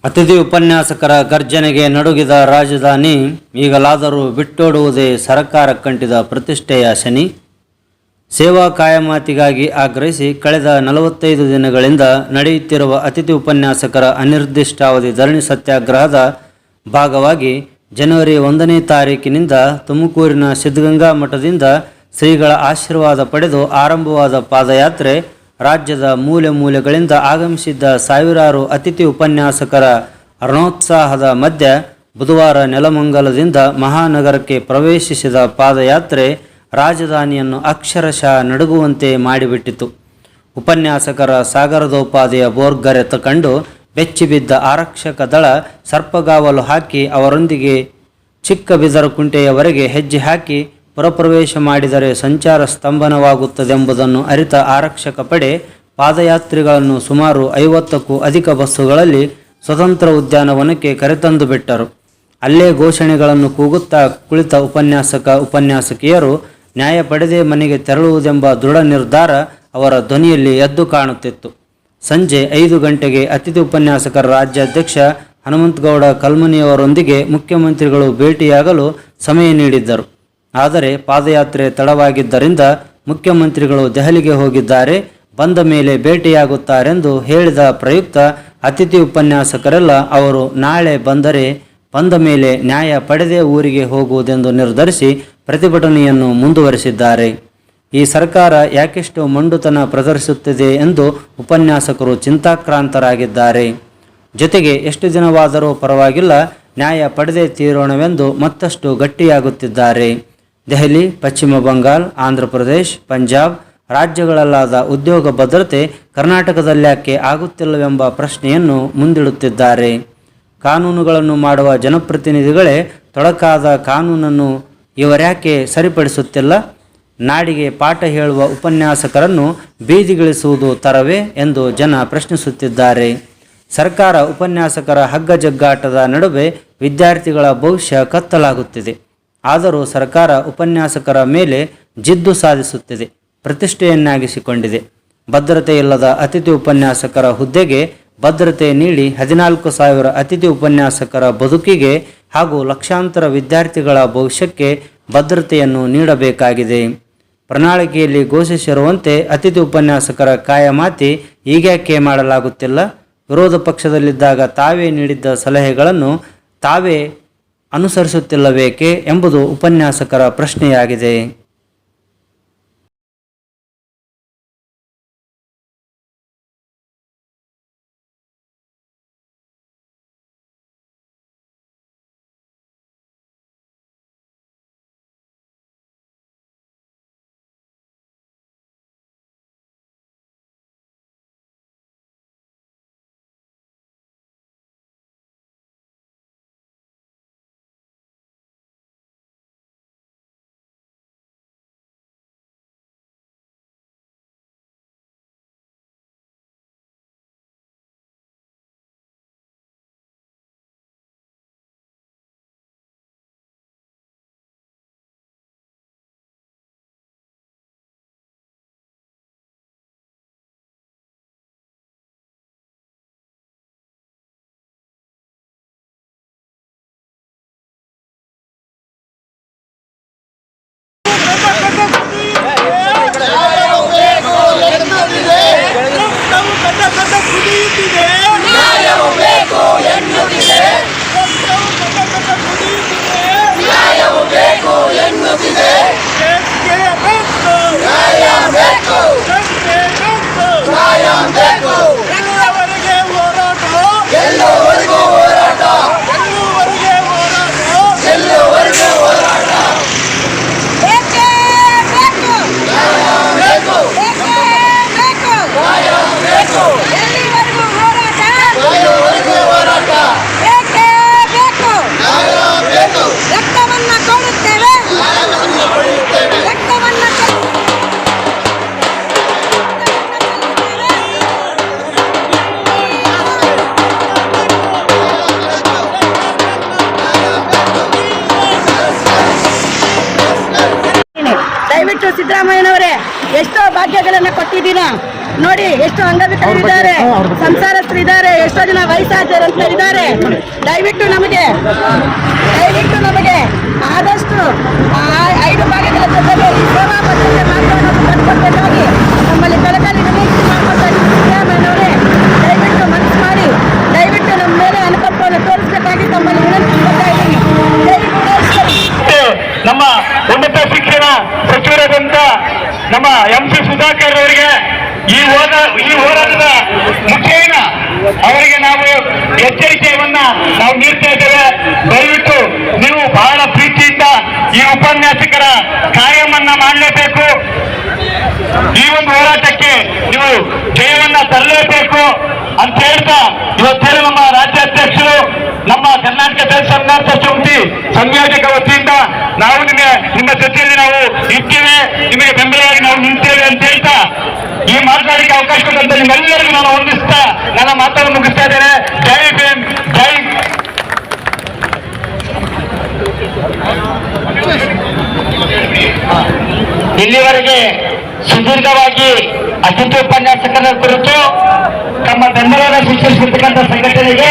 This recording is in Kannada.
ಅತಿಥಿ ಉಪನ್ಯಾಸಕರ ಗರ್ಜನೆಗೆ ನಡುಗಿದ ರಾಜಧಾನಿ. ಈಗಲಾದರೂ ಬಿಟ್ಟೋಡುವುದೇ ಸರ್ಕಾರಕ್ಕಂಟಿದ ಪ್ರತಿಷ್ಠೆಯ ಶನಿ. ಸೇವಾ ಕಾಯಮಾತಿಗಾಗಿ ಆಗ್ರಹಿಸಿ ಕಳೆದ 45 ದಿನಗಳಿಂದ ನಡೆಯುತ್ತಿರುವ ಅತಿಥಿ ಉಪನ್ಯಾಸಕರ ಅನಿರ್ದಿಷ್ಟಾವಧಿ ಧರಣಿ ಸತ್ಯಾಗ್ರಹದ ಭಾಗವಾಗಿ ಜನವರಿ 1ನೇ ತಾರೀಕಿನಿಂದ ತುಮಕೂರಿನ ಸಿದ್ಧಗಂಗಾ ಮಠದಿಂದ ಶ್ರೀಗಳ ಆಶೀರ್ವಾದ ಪಡೆದು ಆರಂಭವಾದ ಪಾದಯಾತ್ರೆ ರಾಜ್ಯದ ಮೂಲೆ ಮೂಲೆಗಳಿಂದ ಆಗಮಿಸಿದ್ದ ಸಾವಿರಾರು ಅತಿಥಿ ಉಪನ್ಯಾಸಕರ ಅರುಣೋತ್ಸಾಹದ ಮಧ್ಯೆ ಬುಧವಾರ ನೆಲಮಂಗಲದಿಂದ ಮಹಾನಗರಕ್ಕೆ ಪ್ರವೇಶಿಸಿದ ಪಾದಯಾತ್ರೆ ರಾಜಧಾನಿಯನ್ನು ಅಕ್ಷರಶಃ ನಡುಗುವಂತೆ ಮಾಡಿಬಿಟ್ಟಿತು. ಉಪನ್ಯಾಸಕರ ಸಾಗರದೋಪಾದಿಯ ಬೋರ್ಗರೆತ ಕಂಡು ಬೆಚ್ಚಿಬಿದ್ದ ಆರಕ್ಷಕ ದಳ ಸರ್ಪಗಾವಲು ಹಾಕಿ ಅವರೊಂದಿಗೆ ಚಿಕ್ಕಬಿದರಕುಂಟೆಯವರೆಗೆ ಹೆಜ್ಜೆ ಹಾಕಿ ಪುರಪ್ರವೇಶ ಮಾಡಿದರೆ ಸಂಚಾರ ಸ್ತಂಭನವಾಗುತ್ತದೆಂಬುದನ್ನು ಅರಿತ ಆರಕ್ಷಕ ಪಡೆ ಪಾದಯಾತ್ರಿಗಳನ್ನು ಸುಮಾರು 50ಕ್ಕೂ ಅಧಿಕ ಬಸ್ಸುಗಳಲ್ಲಿ ಸ್ವತಂತ್ರ ಉದ್ಯಾನವನಕ್ಕೆ ಕರೆತಂದು ಬಿಟ್ಟರು. ಅಲ್ಲೇ ಘೋಷಣೆಗಳನ್ನು ಕೂಗುತ್ತಾ ಕುಳಿತ ಉಪನ್ಯಾಸಕಿಯರು ನ್ಯಾಯ ಪಡೆದೇ ಮನೆಗೆ ತೆರಳುವುದೆಂಬ ದೃಢ ನಿರ್ಧಾರ ಅವರ ಧ್ವನಿಯಲ್ಲಿ ಎದ್ದು ಕಾಣುತ್ತಿತ್ತು. ಸಂಜೆ 5 ಗಂಟೆಗೆ ಅತಿಥಿ ಉಪನ್ಯಾಸಕರ ರಾಜ್ಯಾಧ್ಯಕ್ಷ ಹನುಮಂತಗೌಡ ಕಲ್ಮನಿಯವರೊಂದಿಗೆ ಮುಖ್ಯಮಂತ್ರಿಗಳು ಭೇಟಿಯಾಗಲು ಸಮಯ ನೀಡಿದ್ದರು. ಆದರೆ ಪಾದಯಾತ್ರೆ ತಡವಾಗಿದ್ದರಿಂದ ಮುಖ್ಯಮಂತ್ರಿಗಳು ದೆಹಲಿಗೆ ಹೋಗಿದ್ದಾರೆ, ಬಂದ ಮೇಲೆ ಭೇಟಿಯಾಗುತ್ತಾರೆಂದು ಹೇಳಿದ ಪ್ರಯುಕ್ತ ಅತಿಥಿ ಉಪನ್ಯಾಸಕರೆಲ್ಲ ಅವರು ನಾಳೆ ಬಂದ ಮೇಲೆ ನ್ಯಾಯ ಪಡೆದೇ ಊರಿಗೆ ಹೋಗುವುದೆಂದು ನಿರ್ಧರಿಸಿ ಪ್ರತಿಭಟನೆಯನ್ನು ಮುಂದುವರೆಸಿದ್ದಾರೆ. ಈ ಸರ್ಕಾರ ಯಾಕೆಷ್ಟು ಮೊಂಡುತನ ಪ್ರದರ್ಶಿಸುತ್ತಿದೆ ಎಂದು ಉಪನ್ಯಾಸಕರು ಚಿಂತಾಕ್ರಾಂತರಾಗಿದ್ದಾರೆ. ಜೊತೆಗೆ ಎಷ್ಟು ದಿನವಾದರೂ ಪರವಾಗಿಲ್ಲ, ನ್ಯಾಯ ಪಡೆದೇ ತೀರೋಣವೆಂದು ಮತ್ತಷ್ಟು ಗಟ್ಟಿಯಾಗುತ್ತಿದ್ದಾರೆ. ದೆಹಲಿ, ಪಶ್ಚಿಮ ಬಂಗಾಳ, ಆಂಧ್ರ ಪ್ರದೇಶ, ಪಂಜಾಬ್ ರಾಜ್ಯಗಳಲ್ಲಾದ ಉದ್ಯೋಗ ಭದ್ರತೆ ಕರ್ನಾಟಕದಲ್ಯಾಕೆ ಆಗುತ್ತಿಲ್ಲವೆಂಬ ಪ್ರಶ್ನೆಯನ್ನು ಮುಂದಿಡುತ್ತಿದ್ದಾರೆ. ಕಾನೂನುಗಳನ್ನು ಮಾಡುವ ಜನಪ್ರತಿನಿಧಿಗಳೇ ತೊಡಕಾದ ಕಾನೂನನ್ನು ಇವರ್ಯಾಕೆ ಸರಿಪಡಿಸುತ್ತಿಲ್ಲ? ನಾಡಿಗೆ ಪಾಠ ಹೇಳುವ ಉಪನ್ಯಾಸಕರನ್ನು ಬೀದಿಗಿಳಿಸುವುದು ತರವೇ ಎಂದು ಜನ ಪ್ರಶ್ನಿಸುತ್ತಿದ್ದಾರೆ. ಸರ್ಕಾರ ಉಪನ್ಯಾಸಕರ ಹಗ್ಗಜಗ್ಗಾಟದ ನಡುವೆ ವಿದ್ಯಾರ್ಥಿಗಳ ಭವಿಷ್ಯ ಕತ್ತಲಾಗುತ್ತಿದೆ. ಆದರೂ ಸರ್ಕಾರ ಉಪನ್ಯಾಸಕರ ಮೇಲೆ ಜಿದ್ದು ಸಾಧಿಸುತ್ತಿದೆ, ಪ್ರತಿಷ್ಠೆಯನ್ನಾಗಿಸಿಕೊಂಡಿದೆ. ಭದ್ರತೆ ಇಲ್ಲದ ಅತಿಥಿ ಉಪನ್ಯಾಸಕರ ಹುದ್ದೆಗೆ ಭದ್ರತೆ ನೀಡಿ 14,000 ಅತಿಥಿ ಉಪನ್ಯಾಸಕರ ಬದುಕಿಗೆ ಹಾಗೂ ಲಕ್ಷಾಂತರ ವಿದ್ಯಾರ್ಥಿಗಳ ಭವಿಷ್ಯಕ್ಕೆ ಭದ್ರತೆಯನ್ನು ನೀಡಬೇಕಾಗಿದೆ. ಪ್ರಣಾಳಿಕೆಯಲ್ಲಿ ಘೋಷಿಸಿರುವಂತೆ ಅತಿಥಿ ಉಪನ್ಯಾಸಕರ ಕಾಯಮಾತಿ ಈಗ್ಯಾಕೆ ಮಾಡಲಾಗುತ್ತಿಲ್ಲ? ವಿರೋಧ ಪಕ್ಷದಲ್ಲಿದ್ದಾಗ ತಾವೇ ನೀಡಿದ್ದ ಸಲಹೆಗಳನ್ನು ತಾವೇ ಅನುಸರಿಸುತ್ತಿಲ್ಲಬೇಕೆ ಎಂಬುದು ಉಪನ್ಯಾಸಕರ ಪ್ರಶ್ನೆಯಾಗಿದೆ. ದಯವಿಟ್ಟು ಸಿದ್ದರಾಮಯ್ಯನವರೇ ಎಷ್ಟೋ ಭಾಗ್ಯಗಳನ್ನ ಕೊಟ್ಟಿದ್ದೀರಾ ನೋಡಿ, ಎಷ್ಟು ಅಂಗವಿಕಲರಿದ್ದಾರೆ, ಸಂಸಾರಸ್ಥರಿದ್ದಾರೆ, ಎಷ್ಟೋ ಜನ ವಯಸ್ಸಾದರಂತ ಇದ್ದಾರೆ. ದಯವಿಟ್ಟು ನಮಗೆ ಆದಷ್ಟು 5 ಭಾಗ್ಯಗಳ ಜೊತೆಗೆ ಈ ಸೇವಾ ಭದ್ರತೆ ಮಾರ್ಗವನ್ನು ಕಟ್ಕೊಳ್ಬೇಕಾಗಿ ನಮ್ಮಲ್ಲಿ ಕಳಕಳಿ ವಿನಂತಿ ಮಾಡ್ಕೊಳ್ತಾ ಇದ್ದೀವಿ. ಸಿದ್ದರಾಮಯ್ಯನವರೇ ದಯವಿಟ್ಟು ಮನಸ್ಸು ಮಾಡಿ ದಯವಿಟ್ಟು ನಮ್ಮ ಮೇಲೆ ಅನುಕಂಪವನ್ನು ತೋರಿಸಬೇಕಾಗಿ ತಮ್ಮಲ್ಲಿ ವಿನಂತಿ ಮಾಡ್ತಾ ಇದ್ದೀನಿ. ಜೈ ಭುವನೇಶ್ವರಿ. ನಮ್ಮ ಉನ್ನತ ಶಿಕ್ಷಣ ಸಚಿವರಾದಂತ ನಮ್ಮ MC ಸುಧಾಕರ್ ಅವರಿಗೆ ಈ ಹೋರಾಟದ ಮುಖೇನ ಅವರಿಗೆ ನಾವು ಎಚ್ಚರಿಕೆಯನ್ನ ನಾವು ನೀಡ್ತಾ ಇದ್ದೇವೆ. ದಯವಿಟ್ಟು ನೀವು ಬಹಳ ಪ್ರೀತಿಯಿಂದ ಈ ಉಪನ್ಯಾಸಕರ ಕಾರ್ಯವನ್ನ ಮಾಡಲೇಬೇಕು. ಈ ಒಂದು ಹೋರಾಟಕ್ಕೆ ನೀವು ಜಯವನ್ನ ತರಲೇಬೇಕು ಅಂತ ಹೇಳ್ತಾ ಇವತ್ತೇನು ನಮ್ಮ ರಾಜ್ಯಾಧ್ಯಕ್ಷರು ನಮ್ಮ ಕರ್ನಾಟಕ ದಲಿತ ಸಂಘರ್ಷ ಸಮಿತಿ ಸಂಯೋಜಕ ವತಿಯಿಂದ ನಾವು ನಿಮ್ಮ ಜೊತೆಯಲ್ಲಿ ನಾವು ಇರ್ತೇವೆ, ನಿಮಗೆ ಬೆಂಬಲವಾಗಿ ನಾವು ನಿಲ್ತೇವೆ ಅಂತ ಹೇಳ್ತಾ ಈ ಮಾತನಾಡಲಿಕ್ಕೆ ಅವಕಾಶ ಕೊಟ್ಟಂತ ನಿಮ್ಮೆಲ್ಲರಿಗೂ ನಾನು ವಂದಿಸ್ತಾ ನನ್ನ ಮಾತನ್ನು ಮುಗಿಸ್ತಾ ಇದ್ದೇನೆ. ಜೈ ಭೀಮ್, ಜೈ. ಇಲ್ಲಿವರೆಗೆ ಸುದೀರ್ಘವಾಗಿ ಅತಿಥಿ ಉಪನ್ಯಾಸಕರ ಕುರಿತು ತಮ್ಮ ಬೆಂಬಲವನ್ನು ಸೂಚಿಸಿರ್ತಕ್ಕಂಥ ಸಂಘಟನೆಗೆ